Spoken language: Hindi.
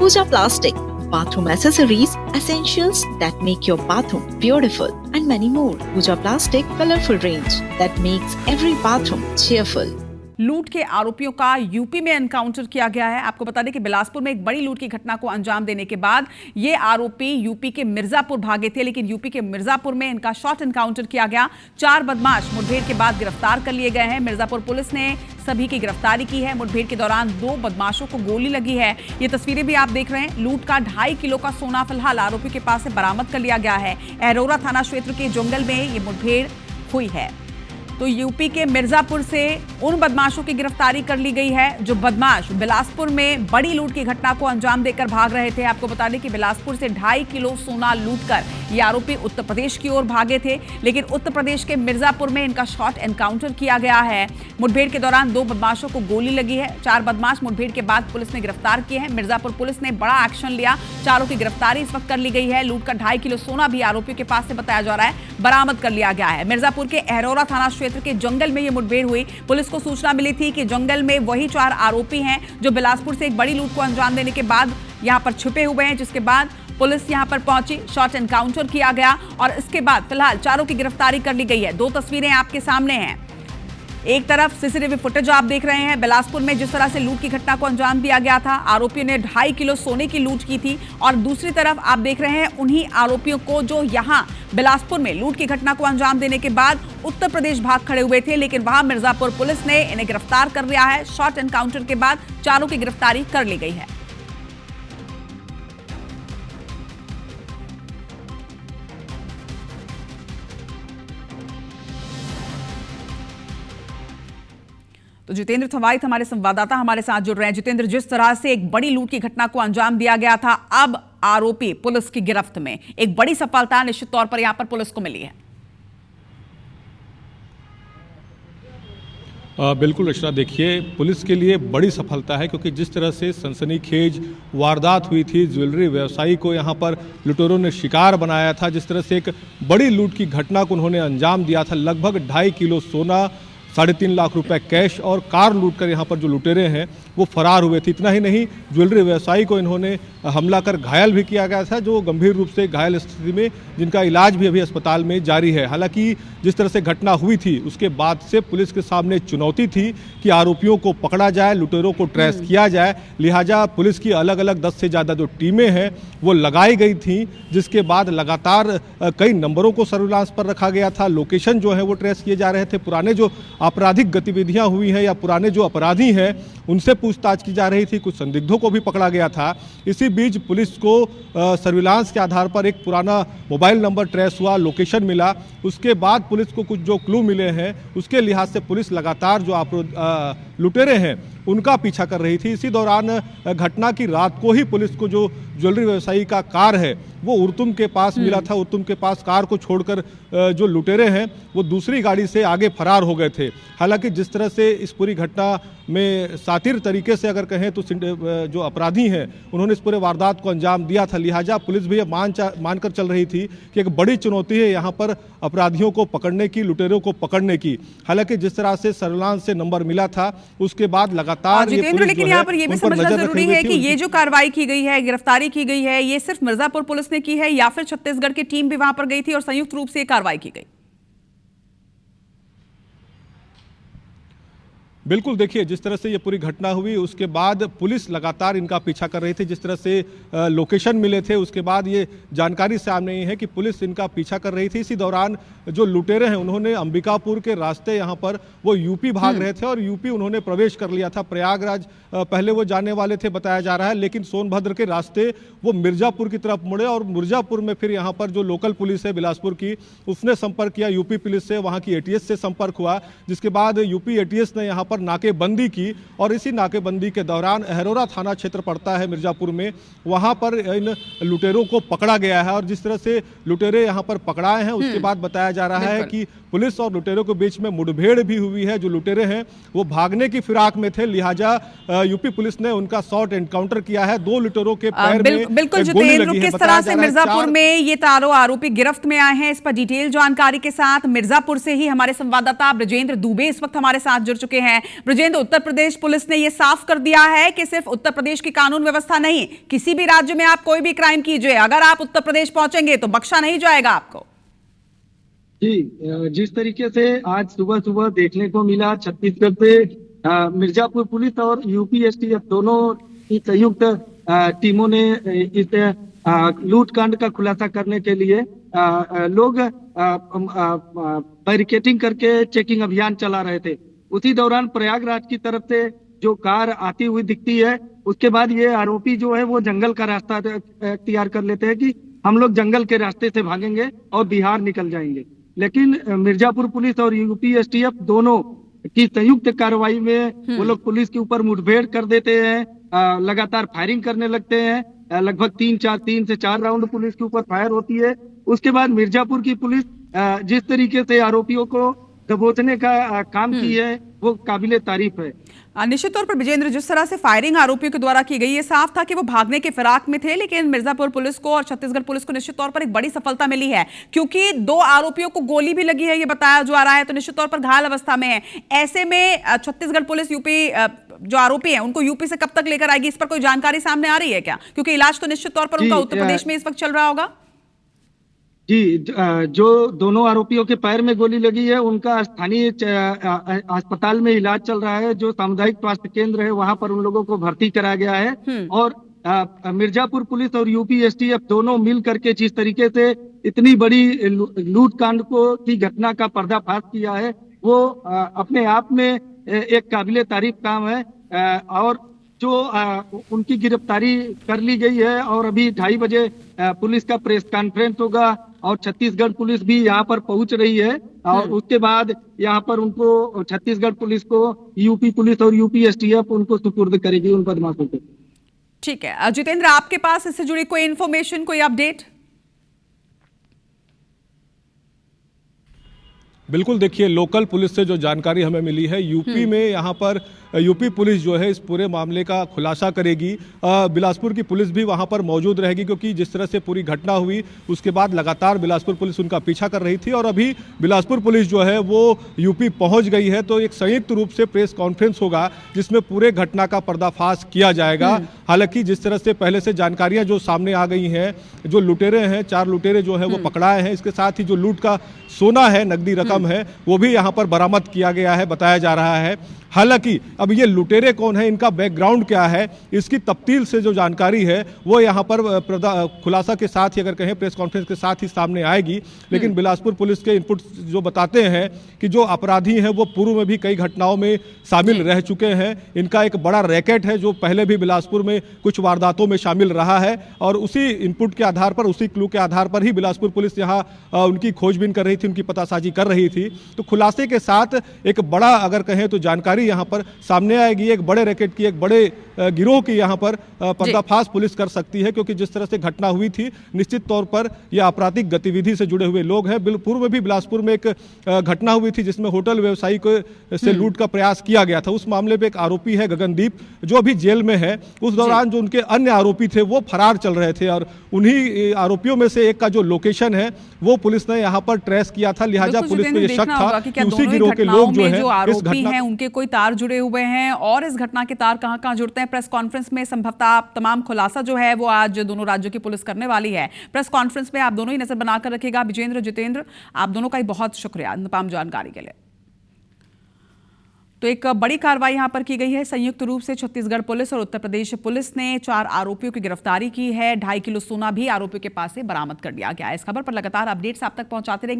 Pooja Plastic, bathroom accessories, essentials that make your bathroom beautiful, and many more. Pooja Plastic colorful range that makes every bathroom cheerful. लूट के आरोपियों का यूपी में एनकाउंटर किया गया है। आपको बता दें कि बिलासपुर में एक बड़ी लूट की घटना को अंजाम देने के बाद ये आरोपी यूपी के मिर्जापुर भागे थे, लेकिन यूपी के मिर्जापुर में इनका शॉर्ट एनकाउंटर किया गया। 4 बदमाश मुठभेड़ के बाद गिरफ्तार कर लिए गए हैं। मिर्जापुर पुलिस ने सभी की गिरफ्तारी की है। मुठभेड़ के दौरान 2 बदमाशों को गोली लगी है। ये तस्वीरें भी आप देख रहे हैं। लूट का 2.5 किलो का सोना फिलहाल आरोपी के पास से बरामद कर लिया गया है। अरोरा थाना क्षेत्र के जंगल में ये मुठभेड़ हुई है। तो यूपी के मिर्जापुर से उन बदमाशों की गिरफ्तारी कर ली गई है जो बदमाश बिलासपुर में बड़ी लूट की घटना को अंजाम देकर भाग रहे थे। आपको बता दें कि बिलासपुर से 2.5 किलो सोना लूटकर ये आरोपी उत्तर प्रदेश की ओर भागे थे, लेकिन उत्तर प्रदेश के मिर्जापुर में इनका शॉर्ट एनकाउंटर किया गया है। मुठभेड़ के दौरान 2 बदमाशों को गोली लगी है। 4 बदमाश मुठभेड़ के बाद पुलिस ने गिरफ्तार किए हैं। मिर्जापुर पुलिस ने बड़ा एक्शन लिया। चारों की गिरफ्तारी इस वक्त कर ली गई है। लूट का 2.5 किलो सोना भी आरोपियों के पास से बताया जा रहा है बरामद कर लिया गया है। मिर्जापुर के अरोरा थाना क्षेत्र के जंगल में यह मुठभेड़ हुई। पुलिस को सूचना मिली थी कि जंगल में वही 4 आरोपी हैं जो बिलासपुर से एक बड़ी लूट को अंजाम देने के बाद यहां पर छुपे हुए हैं, जिसके बाद पुलिस यहां पर पहुंची, शॉर्ट एनकाउंटर किया गया और इसके बाद फिलहाल चारों की गिरफ्तारी कर ली गई है। 2 तस्वीरें आपके सामने हैं। एक तरफ सीसीटीवी फुटेज आप देख रहे हैं। बिलासपुर में जिस तरह से लूट की घटना को अंजाम दिया गया था, आरोपियों ने 2.5 किलो सोने की लूट की थी, और दूसरी तरफ आप देख रहे हैं उन्हीं आरोपियों को जो यहां बिलासपुर में लूट की घटना को अंजाम देने के बाद उत्तर प्रदेश भाग खड़े हुए थे, लेकिन वहां मिर्जापुर पुलिस ने इन्हें गिरफ्तार कर लिया है। शॉर्ट एनकाउंटर के बाद चारों की गिरफ्तारी कर ली गई है। तो जितेंद्र थवाइत हमारे संवाददाता हमारे साथ जुड़ रहे हैं। जितेंद्र, जिस तरह से एक बड़ी लूट की घटना को अंजाम दिया गया था, अब आरोपी पुलिस की गिरफ्त में, एक बड़ी सफलता निश्चित तौर पर यहां पर पुलिस को मिली है। बिल्कुल रचना, देखिए पुलिस के लिए बड़ी सफलता है, क्योंकि जिस तरह से सनसनीखेज वारदात हुई थी, ज्वेलरी व्यवसायी को यहाँ पर लुटेरों ने शिकार बनाया था, जिस तरह से एक बड़ी लूट की घटना को उन्होंने अंजाम दिया था। लगभग 2.5 किलो सोना, 3.5 लाख रुपए कैश और कार लूटकर यहाँ पर जो लुटेरे हैं वो फरार हुए थे। इतना ही नहीं, ज्वेलरी व्यवसायी को इन्होंने हमला कर घायल भी किया गया था, जो गंभीर रूप से घायल स्थिति में, जिनका इलाज भी अभी अस्पताल में जारी है। हालांकि जिस तरह से घटना हुई थी उसके बाद से पुलिस के सामने चुनौती थी कि आरोपियों को पकड़ा जाए, लुटेरों को ट्रेस किया जाए। लिहाजा पुलिस की अलग अलग 10 से ज़्यादा जो टीमें हैं वो लगाई गई थी, जिसके बाद लगातार कई नंबरों को सर्विलांस पर रखा गया था। लोकेशन जो है वो ट्रेस किए जा रहे थे। पुराने जो आपराधिक गतिविधियां हुई हैं या पुराने जो अपराधी हैं उनसे पूछताछ की जा रही थी। कुछ संदिग्धों को भी पकड़ा गया था। इसी बीच पुलिस को सर्विलांस के आधार पर एक पुराना मोबाइल नंबर ट्रेस हुआ, लोकेशन मिला। उसके बाद पुलिस को कुछ जो क्लू मिले हैं उसके लिहाज से पुलिस लगातार जो लुटेरे हैं उनका पीछा कर रही थी। इसी दौरान घटना की रात को ही पुलिस को जो ज्वेलरी व्यवसायी का कार है वो उर्तुम के पास मिला था। उर्तुम के पास कार को छोड़कर जो लुटेरे हैं वो दूसरी गाड़ी से आगे फरार हो गए थे। हालांकि जिस तरह से इस पूरी घटना में सातिर तरीके से अगर कहें तो जो अपराधी हैं उन्होंने इस पूरे वारदात को अंजाम दिया था, लिहाजा पुलिस भी मानकर चल रही थी कि एक बड़ी चुनौती है यहाँ पर अपराधियों को पकड़ने की, लुटेरों को पकड़ने की। हालांकि जिस तरह से सर्विलांस से नंबर मिला था उसके बाद लगातार जितेंद्र, लेकिन यहाँ पर यह भी समझना जरूरी है कि ये जो कार्रवाई की गई है, गिरफ्तारी की गई है, ये सिर्फ मिर्जापुर पुलिस ने की है या फिर छत्तीसगढ़ की टीम भी वहां पर गई थी और संयुक्त रूप से कार्रवाई की गई? बिल्कुल, देखिए जिस तरह से ये पूरी घटना हुई उसके बाद पुलिस लगातार इनका पीछा कर रही थी। जिस तरह से लोकेशन मिले थे उसके बाद ये जानकारी सामने आई है कि पुलिस इनका पीछा कर रही थी। इसी दौरान जो लुटेरे हैं उन्होंने अंबिकापुर के रास्ते यहाँ पर वो यूपी भाग रहे थे और यूपी उन्होंने प्रवेश कर लिया था। प्रयागराज पहले वो जाने वाले थे बताया जा रहा है, लेकिन सोनभद्र के रास्ते वो मिर्जापुर की तरफ मुड़े और मिर्जापुर में फिर यहाँ पर जो लोकल पुलिस है बिलासपुर की उसने संपर्क किया यूपी पुलिस से, वहाँ की एटीएस से संपर्क हुआ, जिसके बाद यूपी एटीएस ने यहाँ पर नाकेबंदी की और इसी नाकेबंदी के दौरान अरोरा थाना क्षेत्र पड़ता है मिर्जापुर में, वहां पर इन लुटेरों को पकड़ा गया है। और जिस तरह से लुटेरे यहां पर पकड़ाए हैं उसके बाद बताया जा रहा है कि पुलिस और लुटेरों के बीच में मुठभेड़ भी हुई है। जो लुटेरे हैं वो भागने की फिराक में थे, लिहाजा यूपी पुलिस ने उनका शॉर्ट एनकाउंटर किया है। 2 लुटेरों के पैर में बिल्कुल जितेंद्र, किस तरह से मिर्जापुर में ये चारों आरोपी गिरफ्त में आए हैं, इस पर डिटेल जानकारी के साथ मिर्जापुर से ही हमारे संवाददाता ब्रजेंद्र दुबे इस वक्त हमारे साथ जुड़ चुके हैं। ब्रजेंद्र, उत्तर प्रदेश पुलिस ने यह साफ कर दिया है कि सिर्फ उत्तर प्रदेश की कानून व्यवस्था नहीं, किसी भी राज्य में आप कोई भी क्राइम कीजिए, अगर आप उत्तर प्रदेश पहुंचेंगे तो बख्शा नहीं जाएगा आपको। जी, जिस तरीके से आज सुबह सुबह देखने को मिला, छत्तीसगढ़ से मिर्जापुर पुलिस और यूपी एसटीएफ दोनों की संयुक्त टीमों ने इस लूटकांड का खुलासा करने के लिए लोग बैरिकेटिंग करके चेकिंग अभियान चला रहे थे। उसी दौरान प्रयागराज की तरफ से जो कार आती हुई दिखती है, उसके बाद ये आरोपी जो है वो जंगल का रास्ता अख्तियार कर लेते हैं कि हम लोग जंगल के रास्ते से भागेंगे और बिहार निकल जाएंगे। लेकिन मिर्जापुर पुलिस और यूपी एसटीएफ दोनों की संयुक्त कार्रवाई में वो लोग पुलिस के ऊपर मुठभेड़ कर देते हैं, लगातार फायरिंग करने लगते हैं। लगभग 3 से 4 राउंड पुलिस के ऊपर फायर होती है। उसके बाद मिर्जापुर की पुलिस जिस तरीके से आरोपियों को दबोचने का काम की है वो काबिले तारीफ है। निश्चित तौर पर विजेंद्र, जिस तरह से फायरिंग आरोपियों के द्वारा की गई, ये साफ था कि वो भागने के फिराक में थे, लेकिन मिर्जापुर पुलिस को और छत्तीसगढ़ पुलिस को निश्चित तौर पर एक बड़ी सफलता मिली है, क्योंकि 2 आरोपियों को गोली भी लगी है, ये बताया जा रहा है, तो निश्चित तौर पर घायल अवस्था में है। ऐसे में छत्तीसगढ़ पुलिस यूपी जो आरोपी हैं उनको यूपी से कब तक लेकर आएगी, इस पर कोई जानकारी सामने आ रही है क्या? क्योंकि इलाज तो निश्चित तौर पर उनका उत्तर प्रदेश में इस वक्त चल रहा होगा। जी, जो दोनों आरोपियों के पैर में गोली लगी है उनका स्थानीय अस्पताल में इलाज चल रहा है। जो सामुदायिक स्वास्थ्य केंद्र है वहां पर उन लोगों को भर्ती कराया गया है। और मिर्जापुर पुलिस और यूपी एसटीएफ दोनों मिल करके जिस तरीके से इतनी बड़ी लूटकांड की घटना का पर्दाफाश किया है वो अपने आप में एक काबिले तारीफ काम है। और जो उनकी गिरफ्तारी कर ली गई है और अभी 2:30 बजे पुलिस का प्रेस कॉन्फ्रेंस होगा और छत्तीसगढ़ पुलिस भी यहाँ पर पहुंच रही है और उसके बाद यहाँ पर उनको छत्तीसगढ़ पुलिस को यूपी पुलिस और यूपी एसटीएफ उनको सुपुर्द करेगी उन बदमाशों को। ठीक है जितेंद्र, आपके पास इससे जुड़ी कोई इन्फॉर्मेशन, कोई अपडेट? बिल्कुल, देखिए लोकल पुलिस से जो जानकारी हमें मिली है, यूपी में यहाँ पर यूपी पुलिस जो है इस पूरे मामले का खुलासा करेगी। बिलासपुर की पुलिस भी वहाँ पर मौजूद रहेगी, क्योंकि जिस तरह से पूरी घटना हुई उसके बाद लगातार बिलासपुर पुलिस उनका पीछा कर रही थी और अभी बिलासपुर पुलिस जो है वो यूपी पहुँच गई है। तो एक संयुक्त रूप से प्रेस कॉन्फ्रेंस होगा जिसमें पूरे घटना का पर्दाफाश किया जाएगा। हालांकि जिस तरह से पहले से जानकारियाँ जो सामने आ गई हैं, जो लुटेरे हैं 4 लुटेरे जो है वो पकड़ाए हैं, इसके साथ ही जो लूट का सोना है, नकदी रकम है, वो भी यहाँ पर बरामद किया गया है, बताया जा रहा है। हालांकि अब ये लुटेरे कौन है, इनका बैकग्राउंड क्या है, इसकी तफ्तील से जो जानकारी है वो यहाँ पर खुलासा के साथ ही, अगर कहें प्रेस कॉन्फ्रेंस के साथ ही सामने आएगी। लेकिन बिलासपुर पुलिस के इनपुट जो बताते हैं कि जो अपराधी हैं वो पूर्व में भी कई घटनाओं में शामिल रह चुके हैं। इनका एक बड़ा रैकेट है जो पहले भी बिलासपुर में कुछ वारदातों में शामिल रहा है और उसी इनपुट के आधार पर, उसी क्लू के आधार पर ही बिलासपुर पुलिस यहाँ उनकी खोजबीन कर रही थी, उनकी पतासाजी कर रही थी। तो खुलासे के साथ एक बड़ा, अगर कहें तो जानकारी यहाँ पर सामने आएगी। एक बड़े रैकेट की, एक बड़े गिरोह की यहाँ पर पर्दाफाश पुलिस कर सकती है, क्योंकि जिस तरह से घटना हुई थी निश्चित तौर पर यह आपराधिक गतिविधि से जुड़े हुए लोग हैं। पूर्व में भी बिलासपुर में एक घटना हुई थी जिसमें होटल व्यवसायी को से लूट का प्रयास किया गया था। उस मामले में एक आरोपी है गगनदीप, जो अभी जेल में है। उस दौरान जो उनके अन्य आरोपी थे वो फरार चल रहे थे और उन्हीं आरोपियों में से एक का जो लोकेशन है वो पुलिस ने यहाँ पर ट्रेस किया था। लिहाजा पुलिस को यह शक था कि उसी गिरोह के लोग जो है आरोपी हैं उनके कोई तार जुड़े हुए हैं और इस घटना के तार कहां-कहां जुड़ते हैं। प्रेस कॉन्फ्रेंस में संभवतः तमाम खुलासा जो है वो आज दोनों राज्यों की पुलिस करने वाली है। प्रेस कॉन्फ्रेंस में आप दोनों ही नजर बनाकर रखिएगा। विजेंद्र, जितेंद्र, आप दोनों का ही बहुत शुक्रिया तमाम जानकारी के लिए। तो एक बड़ी कार्रवाई यहां पर की गई है। संयुक्त रूप से छत्तीसगढ़ पुलिस और उत्तर प्रदेश पुलिस ने 4 आरोपियों की गिरफ्तारी की है। 2.5 किलो सोना भी आरोपियों के पास से बरामद कर लिया गया है। इस खबर पर लगातार अपडेट्स आप तक पहुंचाते रहेंगे।